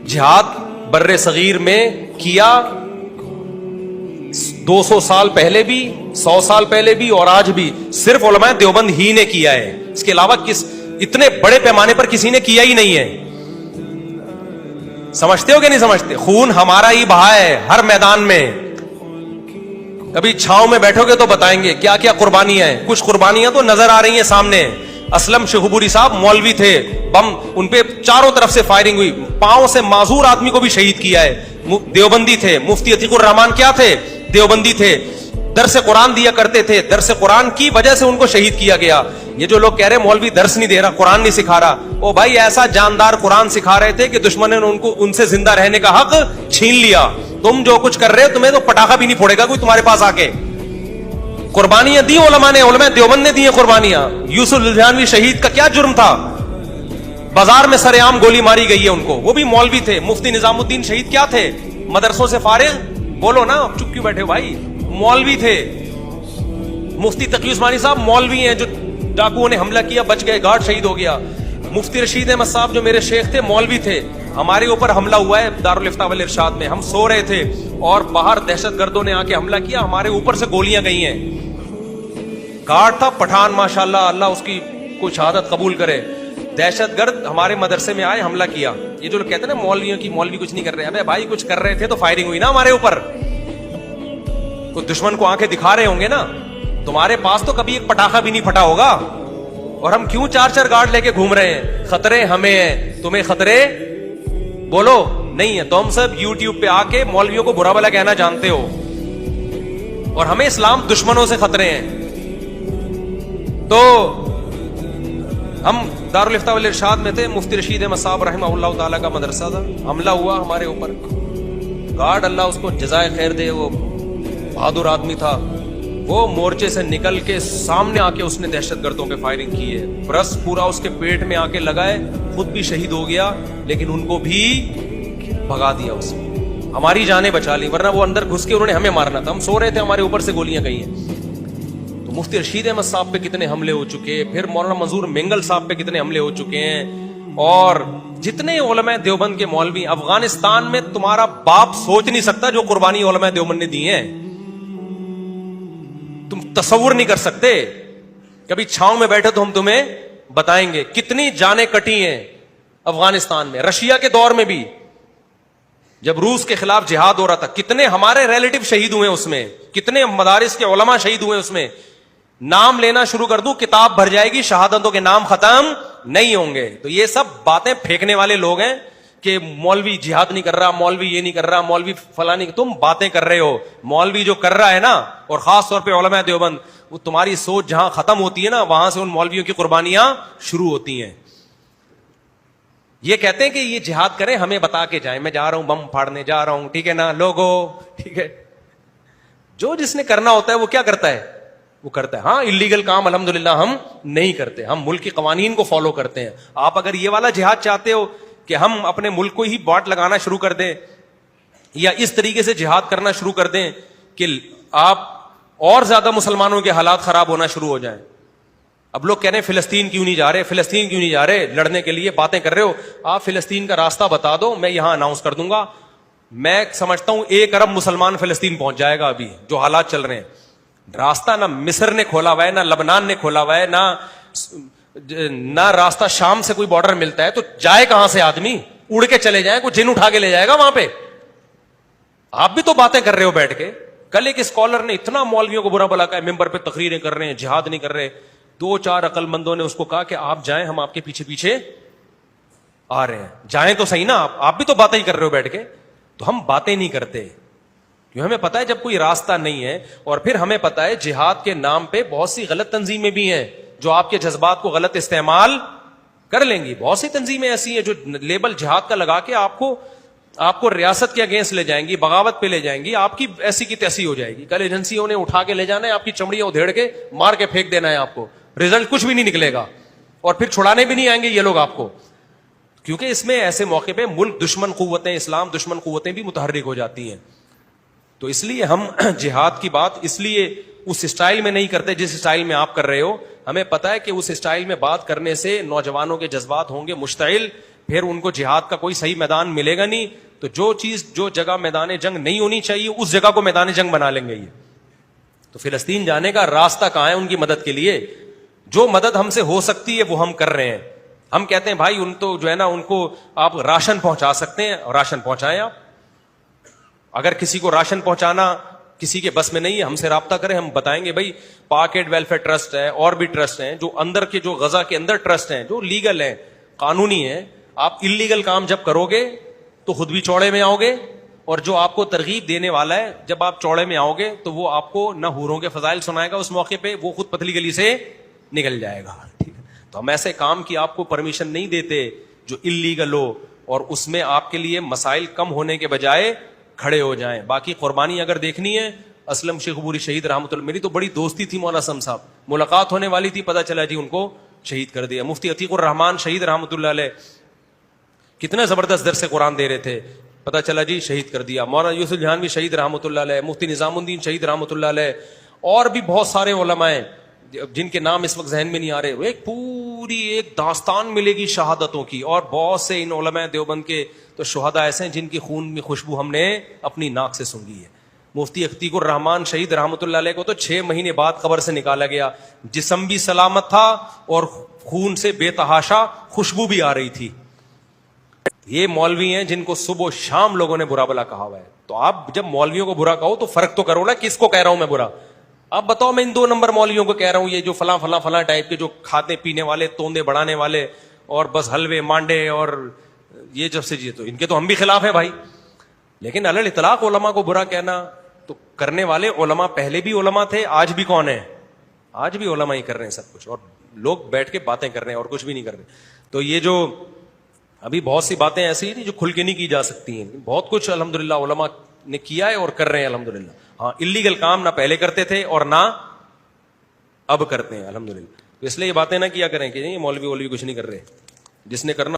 جہاد برے صغیر میں کیا 200 سال پہلے بھی، 100 سال پہلے بھی، اور آج بھی صرف علماء دیوبند ہی نے کیا ہے. اس کے علاوہ اتنے بڑے پیمانے پر کسی نے کیا ہی نہیں ہے. سمجھتے ہو کہ نہیں سمجھتے؟ خون ہمارا ہی بہا ہے ہر میدان میں. کبھی چھاؤں میں بیٹھو گے تو بتائیں گے کیا کیا قربانیاں ہیں. کچھ قربانیاں تو نظر آ رہی ہیں سامنے. اسلم شیخوپوری صاحب مولوی تھے، بم ان پہ چاروں طرف سے فائرنگ ہوئی، پاؤں سے معذور آدمی کو بھی شہید کیا ہے. دیوبندی تھے. مفتی عتیق الرحمان کیا تھے؟ دیوبندی تھے. درس قرآن دیا کرتے تھے. درس قرآن کی وجہ سے ان کو شہید کیا گیا. یہ جو لوگ کہہ رہے مولوی درس نہیں دے رہا، قرآن نہیں سکھا رہا، او بھائی ایسا جاندار قرآن سکھا رہے تھے کہ دشمن نے ان سے زندہ رہنے کا حق چھین لیا. تم جو کچھ کر رہے ہو تمہیں تو پٹاخہ بھی نہیں پھوڑے گا کوئی تمہارے پاس آ کے. قربانیاں دی علماء نے، علماء دیوبند نے دی ہیں قربانیاں. یوسف لدھیانوی شہید کا کیا جرم تھا؟ بازار میں سر عام گولی ماری گئی ہے ان کو، وہ بھی مولوی تھے. مفتی نظام الدین شہید کیا تھے؟ مدرسوں سے فارغ، بولو نا، چپ کیوں بیٹھے بھائی؟ مولوی تھے. مفتی تقی عثمانی صاحب مولوی ہیں جو ڈاکوؤں نے حملہ کیا بچ گئے، گارڈ شہید ہو گیا. مفتی رشید احمد صاحب جو میرے شیخ تھے مولوی تھے. ہمارے اوپر حملہ ہوا ہے دارالفتاء والارشاد میں، ہم سو رہے تھے اور باہر دہشت گردوں نے آ کے حملہ کیا، ہمارے اوپر سے گولیاں گئی ہیں. گارڈ تھا پٹھان ماشاءاللہ، اللہ اس کی کوئی شہادت قبول کرے. دہشت گرد ہمارے مدرسے میں آئے، حملہ کیا. یہ جو لوگ کہتے ہیں نا مولویوں کی مولوی کچھ نہیں کر رہے، ابے بھائی کچھ کر رہے تھے تو فائرنگ ہوئی نا ہمارے اوپر. تو دشمن کو آنکھیں دکھا رہے ہوں گے نا. تمہارے پاس تو کبھی ایک پٹاخہ بھی نہیں پھٹا ہوگا، اور ہم کیوں 4 گارڈ لے کے گھوم رہے ہیں؟ خطرے ہمیں ہیں، تمہیں خطرے بولو نہیں ہے. تم سب یوٹیوب پہ آ کے مولویوں کو برا بھلا کہنا جانتے ہو، اور ہمیں اسلام دشمنوں سے خطرے ہیں. تو ہم دارالفتاء والارشاد میں تھے، مفتی رشید احمد صاحب رحمہ اللہ تعالیٰ کا مدرسہ تھا. حملہ ہوا ہمارے اوپر. گارڈ اللہ اس کو جزائے خیر دے، وہ بہادر آدمی تھا. وہ مورچے سے نکل کے سامنے آ کے اس نے دہشت گردوں پہ فائرنگ کی ہے. برس پورا اس کے پیٹ میں آ کے لگائے، خود بھی شہید ہو گیا، لیکن ان کو بھی بھگا دیا اس نے. ہماری جانیں بچا لی، ورنہ وہ اندر گھس کے انہوں نے ہمیں مارنا تھا. ہم سو رہے تھے، ہمارے اوپر سے گولیاں گئی ہیں. تو مفتی رشید احمد صاحب پہ کتنے حملے ہو چکے، پھر مولانا منظور مینگل صاحب پہ کتنے حملے ہو چکے ہیں، اور جتنے علماء دیوبند کے مولوی افغانستان میں تمہارا باپ سوچ نہیں سکتا جو قربانی علماء دیوبند نے دی ہیں. تم تصور نہیں کر سکتے. کبھی چھاؤں میں بیٹھے تو ہم تمہیں بتائیں گے کتنی جانیں کٹی ہیں افغانستان میں. رشیا کے دور میں بھی جب روس کے خلاف جہاد ہو رہا تھا، کتنے ہمارے ریلیٹو شہید ہوئے اس میں، کتنے مدارس کے علماء شہید ہوئے اس میں. نام لینا شروع کر دوں کتاب بھر جائے گی، شہادتوں کے نام ختم نہیں ہوں گے. تو یہ سب باتیں پھینکنے والے لوگ ہیں کہ مولوی جہاد نہیں کر رہا، مولوی یہ نہیں کر رہا، مولوی فلاں نہیں. تم باتیں کر رہے ہو. مولوی جو کر رہا ہے نا، اور خاص طور پہ علماء دیوبند، وہ تمہاری سوچ جہاں ختم ہوتی ہے نا، وہاں سے ان مولویوں کی قربانیاں شروع ہوتی ہیں. یہ کہتے ہیں کہ یہ جہاد کریں، ہمیں بتا کے جائیں. میں جا رہا ہوں بم پھاڑنے جا رہا ہوں، ٹھیک ہے نا لوگو، ٹھیک ہے. جو جس نے کرنا ہوتا ہے وہ کیا کرتا ہے؟ وہ کرتا ہے. ہاں اللیگل کام الحمدللہ ہم نہیں کرتے، ہم ملک کے قوانین کو فالو کرتے ہیں. آپ اگر یہ والا جہاد چاہتے ہو کہ ہم اپنے ملک کو ہی باٹ لگانا شروع کر دیں، یا اس طریقے سے جہاد کرنا شروع کر دیں کہ آپ اور زیادہ مسلمانوں کے حالات خراب ہونا شروع ہو جائیں. اب لوگ کہہ رہے ہیں فلسطین کیوں نہیں جا رہے، فلسطین کیوں نہیں جا رہے لڑنے کے لیے، باتیں کر رہے ہو. آپ فلسطین کا راستہ بتا دو، میں یہاں اناؤنس کر دوں گا. میں سمجھتا ہوں 1 ارب مسلمان فلسطین پہنچ جائے گا. ابھی جو حالات چل رہے ہیں، راستہ نہ مصر نے کھولا ہوا ہے، نہ لبنان نے کھولا ہوا ہے، نہ راستہ شام سے کوئی بارڈر ملتا ہے. تو جائے کہاں سے آدمی؟ اڑ کے چلے جائیں، کوئی جن اٹھا کے لے جائے گا وہاں پہ. آپ بھی تو باتیں کر رہے ہو بیٹھ کے. کل ایک اسکالر نے اتنا مولویوں کو برا بلا کہا، ممبر پہ تقریریں کر رہے ہیں، جہاد نہیں کر رہے. 2-4 عقل مندوں نے اس کو کہا کہ آپ جائیں، ہم آپ کے پیچھے پیچھے آ رہے ہیں. جائیں تو صحیح نا. آپ بھی تو باتیں ہی کر رہے ہو بیٹھ کے. تو ہم باتیں نہیں کرتے کیوں؟ ہمیں پتا ہے جب کوئی راستہ نہیں ہے. اور پھر ہمیں پتا ہے جہاد کے نام پہ بہت سی غلط تنظیمیں بھی ہیں جو آپ کے جذبات کو غلط استعمال کر لیں گی. بہت سی تنظیمیں ایسی ہیں جو لیبل جہاد کا لگا کے آپ کو ریاست کے اگینسٹ لے جائیں گی، بغاوت پہ لے جائیں گی، آپ کی ایسی کی تیسی ہو جائے گی. کل ایجنسیوں نے اٹھا کے لے جانا ہے، آپ کی چمڑیاں ادھیڑ کے مار کے پھینک دینا ہے. آپ کو رزلٹ کچھ بھی نہیں نکلے گا، اور پھر چھڑانے بھی نہیں آئیں گے یہ لوگ آپ کو. کیونکہ اس میں ایسے موقع پہ ملک دشمن قوتیں، اسلام دشمن قوتیں بھی متحرک ہو جاتی ہیں. تو اس لیے ہم جہاد کی بات اس لیے اس اسٹائل میں نہیں کرتے جس اسٹائل میں آپ کر رہے ہو. ہمیں پتا ہے کہ اس اسٹائل میں بات کرنے سے نوجوانوں کے جذبات ہوں گے مشتعل، پھر ان کو جہاد کا کوئی صحیح میدان ملے گا نہیں. تو جو چیز جو جگہ میدان جنگ نہیں ہونی چاہیے اس جگہ کو میدان جنگ بنا لیں گے یہ. تو فلسطین جانے کا راستہ کہاں ہے ان کی مدد کے لیے؟ جو مدد ہم سے ہو سکتی ہے وہ ہم کر رہے ہیں. ہم کہتے ہیں بھائی ان تو جو ہے نا ان کو آپ راشن پہنچا سکتے ہیں, راشن پہنچائیں آپ. اگر کسی کو راشن پہنچانا کسی کے بس میں نہیں ہے, ہم سے رابطہ کریں, ہم بتائیں گے بھائی پاک ایڈ ویلفیئر ٹرسٹ ہے اور بھی ٹرسٹ ہیں جو اندر کے, جو غزہ کے اندر ٹرسٹ ہیں جو لیگل ہیں, قانونی ہیں. آپ انلیگل کام جب کرو گے تو خود بھی چوڑے میں آؤ گے, اور جو آپ کو ترغیب دینے والا ہے جب آپ چوڑے میں آؤ گے تو وہ آپ کو نہ حوروں کے فضائل سنائے گا اس موقع پہ, وہ خود پتلی گلی سے نکل جائے گا. ٹھیک ہے, تو ہم ایسے کام کی آپ کو پرمیشن نہیں دیتے جو انلیگل ہو, اور اس میں آپ کے لیے مسائل کم ہونے کے بجائے کھڑے ہو جائیں. باقی قربانی اگر دیکھنی ہے, اسلم شیخ عبوری شہید رحمۃ اللہ, میری تو بڑی دوستی تھی مولانا اسلم صاحب, ملاقات ہونے والی تھی, پتہ چلا جی ان کو شہید کر دیا. مفتی عتیق الرحمان شہید رحمۃ اللہ علیہ کتنے زبردست درس قرآن دے رہے تھے, پتہ چلا جی شہید کر دیا. مولانا یوسف جہانوی شہید رحمۃ اللہ علیہ, مفتی نظام الدین شہید رحمۃ اللہ علیہ, اور بھی بہت سارے علماء ہیں جن کے نام اس وقت ذہن میں نہیں آ رہے. ایک پوری ایک داستان ملے گی شہادتوں کی, اور بہت سے ان علماء دیوبند کے تو شہداء ایسے ہیں جن کی خون میں خوشبو ہم نے اپنی ناک سے سونگھی ہے. مفتی عتیق الرحمان شہید رحمۃ اللہ علیہ کو تو 6 مہینے بعد قبر سے نکالا گیا, جسم بھی سلامت تھا اور خون سے بے تحاشا خوشبو بھی آ رہی تھی. یہ مولوی ہیں جن کو صبح و شام لوگوں نے برا بلا کہا ہوا ہے. تو آپ جب مولویوں کو برا کہو تو فرق تو کرو نا, کس کو کہہ رہا ہوں میں برا. اب بتاؤ میں ان 2 نمبر مولویوں کو کہہ رہا ہوں, یہ جو فلاں فلاں فلاں ٹائپ کے جو کھاتے پینے والے, توندے بڑھانے والے, اور بس حلوے مانڈے اور یہ جب سے, تو ان کے تو ہم بھی خلاف ہیں بھائی. لیکن علی الاطلاق علماء کو برا کہنا, تو کرنے والے علماء پہلے بھی علماء تھے, آج بھی کون ہیں, آج بھی علماء ہی کر رہے ہیں سب کچھ, اور لوگ بیٹھ کے باتیں کر رہے ہیں اور کچھ بھی نہیں کر رہے. تو یہ جو ابھی بہت سی باتیں ایسی ہیں جو کھل کے نہیں کی جا سکتی ہیں, بہت کچھ الحمدللہ علماء نے کیا ہے اور کر رہے ہیں الحمدللہ. ہاں انلیگل کام نہ پہلے کرتے تھے اور نہ اب کرتے ہیں الحمدللہ. تو اس لیے یہ باتیں نہ کیا کریں کہ نہیں مولوی کچھ نہیں کر رہے, جس نے کرنا